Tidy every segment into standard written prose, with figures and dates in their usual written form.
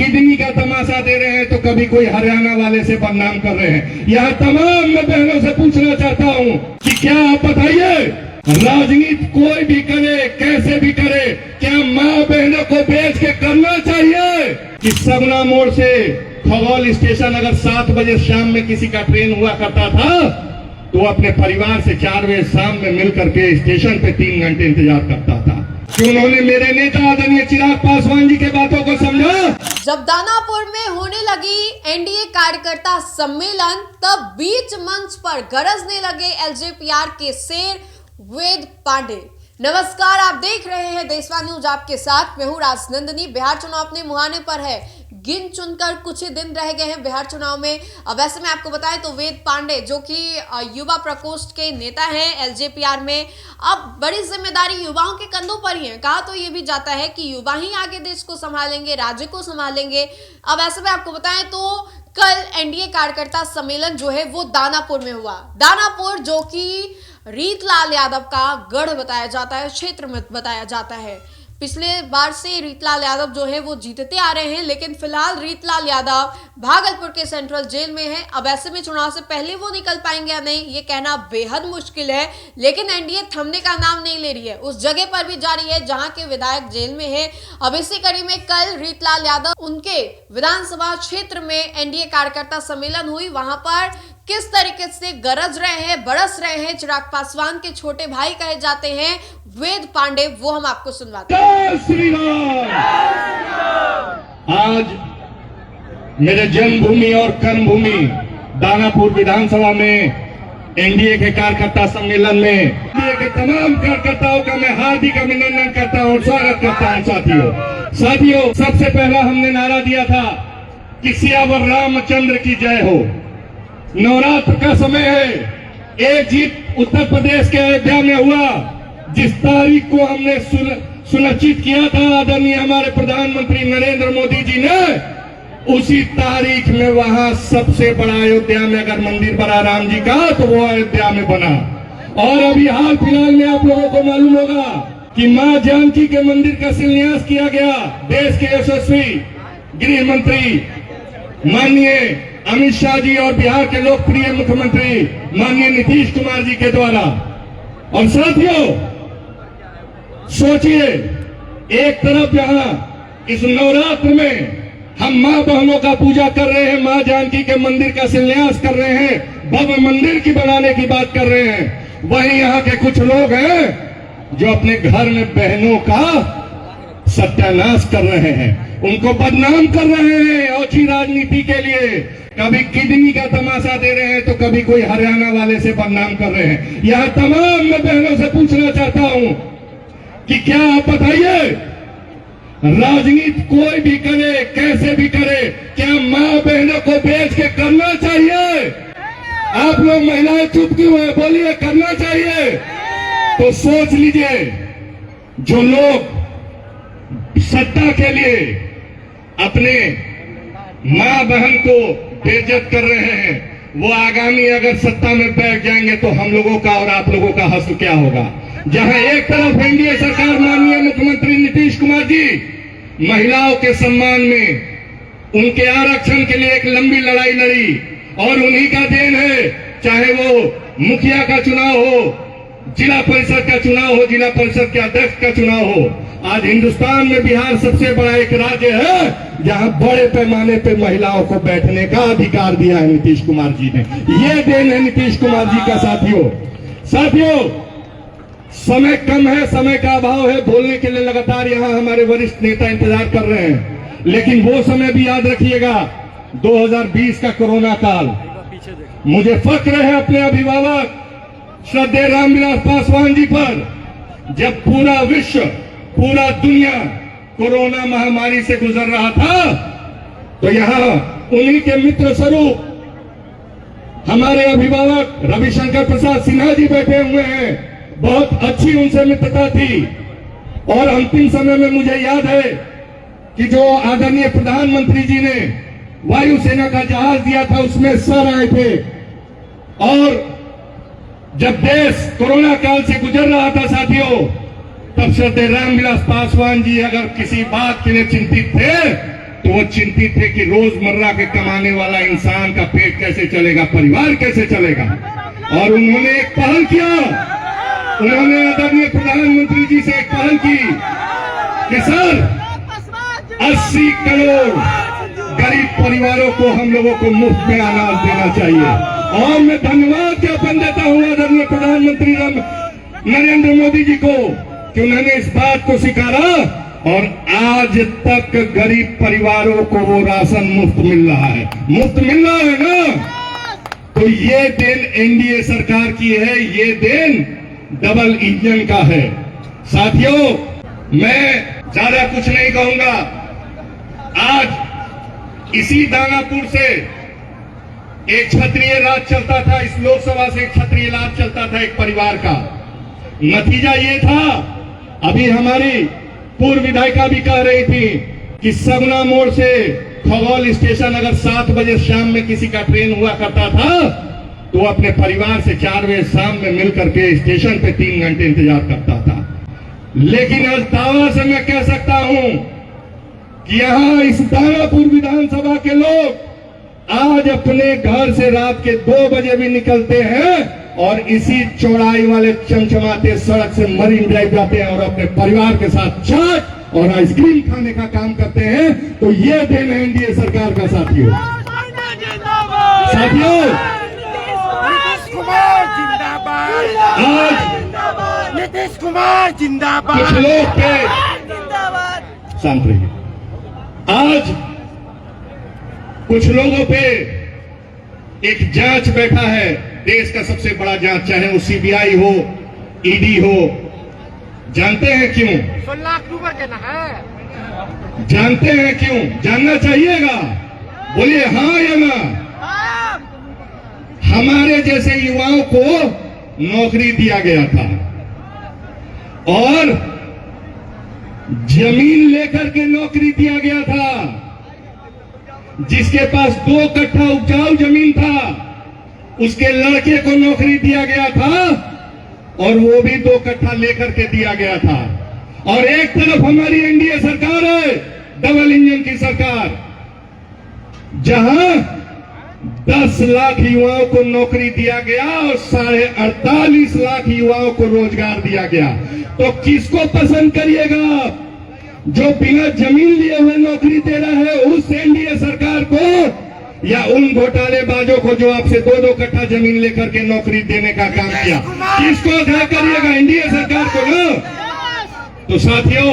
Kidney का तमाशा दे रहे हैं तो कभी कोई हरियाणा वाले से बदनाम कर रहे हैं। यहाँ तमाम मैं बहनों से पूछना चाहता हूँ कि क्या आप बताइए, राजनीति कोई भी करे, कैसे भी करे, क्या माँ बहनों को बेच के करना चाहिए? कि सगुना मोड़ से खगौल स्टेशन अगर 7 बजे शाम में किसी का ट्रेन हुआ करता था तो अपने परिवार से 4 बजे शाम में मिलकर के स्टेशन पे 3 घंटे इंतजार करता था। कि उन्होंने मेरे नेता आदरणीय चिराग पासवान जी के बातों को समझा। जब दानापुर में होने लगी एनडीए कार्यकर्ता सम्मेलन, तब बीच मंच पर गरजने लगे एलजेपीआर के शेर वेद पांडे। नमस्कार, आप देख रहे हैं देशवा न्यूज, आपके साथ मैं हूं राजनंदिनी। बिहार चुनाव अपने मुहाने पर है, गिन चुनकर कुछ ही दिन रह गए हैं बिहार चुनाव में। अब वैसे में आपको बताएं तो वेद पांडे जो कि युवा प्रकोष्ठ के नेता हैं एलजेपीआर में, अब बड़ी जिम्मेदारी युवाओं के कंधों पर ही है। कहा तो ये भी जाता है कि युवा ही आगे देश को संभालेंगे, राज्य को संभालेंगे। अब ऐसे में आपको बताएं तो कल एनडीए कार्यकर्ता सम्मेलन जो है वो दानापुर में हुआ। दानापुर जो कि रीतलाल यादव का गढ़ बताया जाता है, क्षेत्र में बताया जाता है। पिछले बार से रीतलाल यादव जो है वो जीतते आ रहे हैं, लेकिन फिलहाल रीतलाल यादव भागलपुर के सेंट्रल जेल में है। अब ऐसे में चुनाव से पहले वो निकल पाएंगे या नहीं, ये कहना बेहद मुश्किल है। लेकिन एनडीए थमने का नाम नहीं ले रही है, उस जगह पर भी जारी है जहां के विधायक जेल में है। अब इसी कड़ी में कल रीतलाल यादव उनके विधानसभा क्षेत्र में एनडीए कार्यकर्ता सम्मेलन हुई। वहां पर किस तरीके से गरज रहे हैं, बरस रहे हैं चिराग पासवान के छोटे भाई कहे जाते हैं वेद पांडे, वो हम आपको सुनवाते हैं। जय श्री राम। आज मेरे जन्मभूमि और कर्मभूमि दानापुर विधानसभा में एनडीए के कार्यकर्ता सम्मेलन में एनडीए के तमाम कार्यकर्ताओं का मैं हार्दिक अभिनंदन करता हूं, स्वागत करता हूं। साथियों, सबसे पहला हमने नारा दिया था कि सियावर रामचंद्र की जय हो। नवरात्र का समय है, एक जीत उत्तर प्रदेश के अयोध्या में हुआ। जिस तारीख को हमने सुनिश्चित किया था आदरणीय हमारे प्रधानमंत्री नरेंद्र मोदी जी ने, उसी तारीख में वहां सबसे बड़ा अयोध्या में अगर मंदिर बना राम जी का तो वो अयोध्या में बना। और अभी हाल फिलहाल में आप लोगों को मालूम होगा कि मां जानकी के मंदिर का शिलान्यास किया गया देश के यशस्वी गृह मंत्री माननीय अमित शाह जी और बिहार के लोकप्रिय मुख्यमंत्री माननीय नीतीश कुमार जी के द्वारा। और साथियों, सोचिए, एक तरफ जहां इस नवरात्र में हम मां बहनों का पूजा कर रहे हैं, मां जानकी के मंदिर का शिलान्यास कर रहे हैं, भव्य मंदिर की बनाने की बात कर रहे हैं, वहीं यहाँ के कुछ लोग हैं जो अपने घर में बहनों का सत्यानाश कर रहे हैं, उनको बदनाम कर रहे हैं ओछी राजनीति के लिए। कभी किडनी का तमाशा दे रहे हैं तो कभी कोई हरियाणा वाले से बदनाम कर रहे हैं। यहाँ तमाम मैं बहनों से पूछना चाहता हूँ कि क्या आप बताइए, राजनीति कोई भी करे, कैसे भी करे, क्या माँ बहनों को बेच के करना चाहिए? आप लोग महिलाएं चुप क्यों है? बोलिए, करना चाहिए। तो सोच लीजिए, जो लोग सत्ता के लिए अपने मां बहन को बेइज्जत कर रहे हैं, वो आगामी अगर सत्ता में बैठ जाएंगे तो हम लोगों का और आप लोगों का हश्र क्या होगा? जहां एक तरफ एनडीए सरकार माननीय मुख्यमंत्री नीतीश कुमार जी महिलाओं के सम्मान में, उनके आरक्षण के लिए एक लंबी लड़ाई लड़ी और उन्हीं का देन है, चाहे वो मुखिया का चुनाव हो, जिला परिषद का चुनाव हो, जिला परिषद के अध्यक्ष का चुनाव हो। आज हिंदुस्तान में बिहार सबसे बड़ा एक राज्य है जहां बड़े पैमाने पे महिलाओं को बैठने का अधिकार दिया है नीतीश कुमार जी ने। ये देन है नीतीश कुमार जी का। साथियों, समय कम है, समय का अभाव है, बोलने के लिए लगातार यहाँ हमारे वरिष्ठ नेता इंतजार कर रहे हैं, लेकिन वो समय भी याद रखिएगा, 2020 का कोरोना काल। मुझे फक्र है अपने अभिभावक श्रद्धेय रामविलास पासवान जी पर, जब पूरा विश्व, पूरा दुनिया कोरोना महामारी से गुजर रहा था, तो यहाँ उन्हीं के मित्र स्वरूप हमारे अभिभावक रविशंकर प्रसाद सिन्हा जी बैठे हुए हैं। बहुत अच्छी उनसे मित्रता थी और अंतिम समय में मुझे याद है कि जो आदरणीय प्रधानमंत्री जी ने वायुसेना का जहाज दिया था, उसमें सर आए थे। और जब देश कोरोना काल से गुजर रहा था साथियों, तब श्रद्धेय रामविलास पासवान जी अगर किसी बात के लिए चिंतित थे तो वो चिंतित थे कि रोजमर्रा के कमाने वाला इंसान का पेट कैसे चलेगा, परिवार कैसे चलेगा। और उन्होंने एक पहल किया, उन्होंने आदरणीय प्रधानमंत्री जी से एक पहल की कि सर 80 करोड़ गरीब परिवारों को हम लोगों को मुफ्त में अनाज देना चाहिए। और मैं धन्यवाद ज्ञापन देता हूं आदरणीय प्रधानमंत्री नरेंद्र मोदी जी को कि उन्होंने इस बात को स्वीकारा और आज तक गरीब परिवारों को वो राशन मुफ्त मिल रहा है, मुफ्त मिल रहा है ना। तो ये देन एनडीए सरकार की है, ये देन डबल इंजन का है। साथियों, मैं ज्यादा कुछ नहीं कहूंगा। आज इसी दानापुर से एक क्षत्रिय राज चलता था, इस लोकसभा से एक क्षत्रिय राज चलता था एक परिवार का। नतीजा ये था, अभी हमारी पूर्व विधायिका भी कह रही थी कि सगुना मोड़ से खगौल स्टेशन अगर 7 बजे शाम में किसी का ट्रेन हुआ करता था तो अपने परिवार से 4 बजे शाम में मिलकर के स्टेशन पे 3 घंटे इंतजार करता था। लेकिन आज दावा से मैं कह सकता हूं कि यहां इस दानापुर विधानसभा के लोग आज अपने घर से रात के 2 बजे भी निकलते हैं और इसी चौड़ाई वाले चमचमाते सड़क से मरीन ड्राइव जाते हैं और अपने परिवार के साथ चाट और आइसक्रीम खाने का काम करते हैं। तो ये दिन है एनडीए सरकार का। साथियों नीतीश कुमार जिंदाबाद, आज नीतीश कुमार जिंदाबाद, कुछ लोग के शांत रहिए। आज कुछ लोगों पे एक जांच बैठा है, देश का सबसे बड़ा जांच, चाहे वो सीबीआई हो, ईडी हो। जानते हैं क्यों? 16 अक्टूबर के ना है। जानते हैं क्यों? जानना चाहिएगा, बोलिए हाँ या ना। हमारे जैसे युवाओं को नौकरी दिया गया था और जमीन लेकर के नौकरी दिया गया था। जिसके पास 2 कट्ठा उपजाऊ जमीन था उसके लड़के को नौकरी दिया गया था और वो भी 2 कट्ठा लेकर के दिया गया था। और एक तरफ हमारी एनडीए सरकार है, डबल इंजन की सरकार, जहां 10 लाख युवाओं को नौकरी दिया गया और 48.5 लाख युवाओं को रोजगार दिया गया। तो किसको पसंद करिएगा? जो बिना जमीन लिए हुए नौकरी दे रहा है उस एनडीए सरकार को, या उन घोटालेबाजों को जो आपसे 2-2 कट्ठा जमीन लेकर के नौकरी देने का काम किया? किसको अदा करिएगा? एनडीए सरकार को ना। तो साथियों,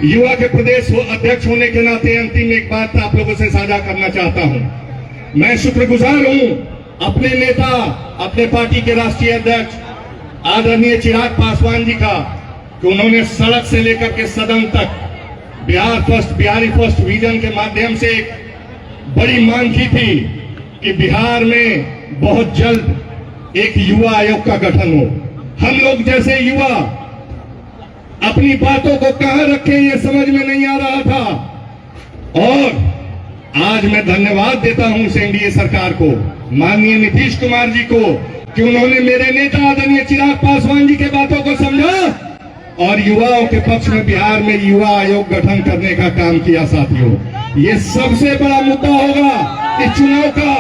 युवा के प्रदेश अध्यक्ष होने के नाते अंतिम एक बात आप लोगों से साझा करना चाहता हूं। मैं शुक्रगुजार हूं अपने नेता, अपने पार्टी के राष्ट्रीय अध्यक्ष आदरणीय चिराग पासवान जी का, कि उन्होंने सड़क से लेकर के सदन तक बिहारी फर्स्ट विजन के माध्यम से एक बड़ी मांग की थी कि बिहार में बहुत जल्द एक युवा आयोग का गठन हो। हम लोग जैसे युवा अपनी बातों को कहां रखें ये समझ में नहीं आ रहा था। और आज मैं धन्यवाद देता हूं इस एनडीए सरकार को, माननीय नीतीश कुमार जी को, कि उन्होंने मेरे नेता आदरणीय चिराग पासवान जी के बातों को समझा और युवाओं के पक्ष में बिहार में युवा आयोग गठन करने का काम किया। साथियों, ये सबसे बड़ा मुद्दा होगा इस चुनाव का।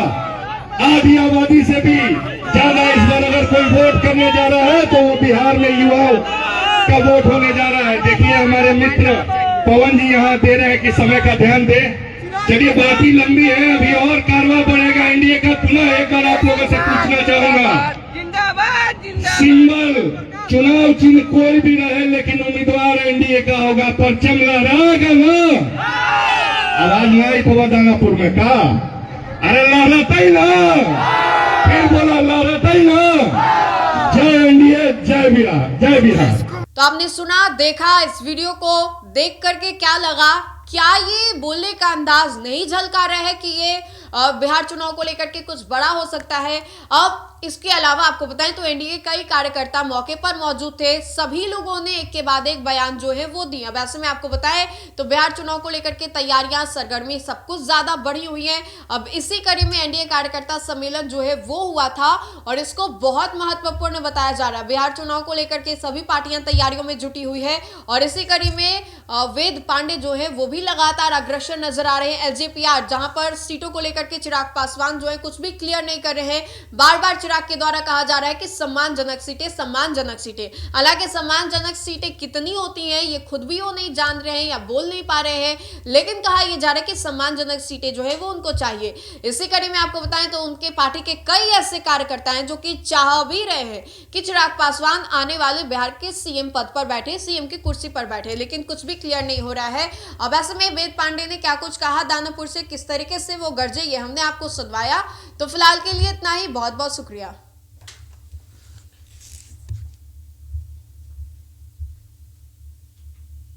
आधी आबादी से भी ज्यादा इस बार अगर कोई वोट करने जा रहा है तो वो बिहार में युवाओं का वोट होने जा रहा है। देखिए हमारे मित्र पवन जी यहाँ दे रहे हैं कि समय का ध्यान दे। चलिए, बात ही लंबी है, अभी और कारवा बढ़ेगा एनडीए का। पुनः एक बार आप लोगों से पूछना चाहूंगा, सिंबल चुनाव चिन्ह कोई भी रहे लेकिन उम्मीदवार एनडीए का होगा, परचम लहराएगा ना। आवाज नहीं आई तो दानापुर में का, अरे लहराता ही ना, फिर बोला लहराता ही ना। जय एनडीए, जय बिहार, जय बिहार। तो आपने सुना, देखा, इस वीडियो को देख करके क्या लगा? क्या ये बोलने का अंदाज नहीं झलका रहा है कि ये बिहार चुनाव को लेकर के कुछ बड़ा हो सकता है? अब इसके अलावा आपको बताएं तो एनडीए कई कार्यकर्ता मौके पर मौजूद थे। सभी लोगों ने एक के बाद एक बयान जो है वो दिया। वैसे में आपको बताएं तो बिहार चुनाव को लेकर के तैयारियां, सरगर्मी सब कुछ ज्यादा बढ़ी हुई है। अब इसी कड़ी में एनडीए कार्यकर्ता सम्मेलन जो है वो हुआ था और इसको बहुत महत्वपूर्ण बताया जा रहा है। बिहार चुनाव को लेकर के सभी पार्टियां तैयारियों में जुटी हुई है और इसी कड़ी में वेद पांडे जो है वो भी लगातार अग्रसर नजर आ रहे हैं। एलजेपीआर जहां पर सीटों को लेकर के चिराग पासवान जो है कुछ भी क्लियर नहीं कर रहे हैं। बार बार चिराग के द्वारा कहा जा रहा है कि सम्मानजनक सीटें। हालांकि सम्मानजनक सीटें कितनी होती हैं ये खुद भी वो नहीं जान रहे हैं या बोल नहीं पा रहे हैं, लेकिन कहा यह जा रहा है कि सम्मानजनक सीटें जो है वो उनको चाहिए। इसी कड़ी में आपको बताएं तो उनके पार्टी के कई ऐसे कार्यकर्ता हैं जो कि चाह भी रहे हैं कि चिराग पासवान आने वाले बिहार के सीएम पद पर बैठे, सीएम की कुर्सी पर बैठे, लेकिन कुछ भी क्लियर नहीं हो रहा है। अब ऐसे में वेद पांडे ने क्या कुछ कहा, दानापुर से किस तरीके से वो गरजे, ये हमने आपको सुनवाया। तो फिलहाल के लिए इतना ही, बहुत बहुत शुक्रिया।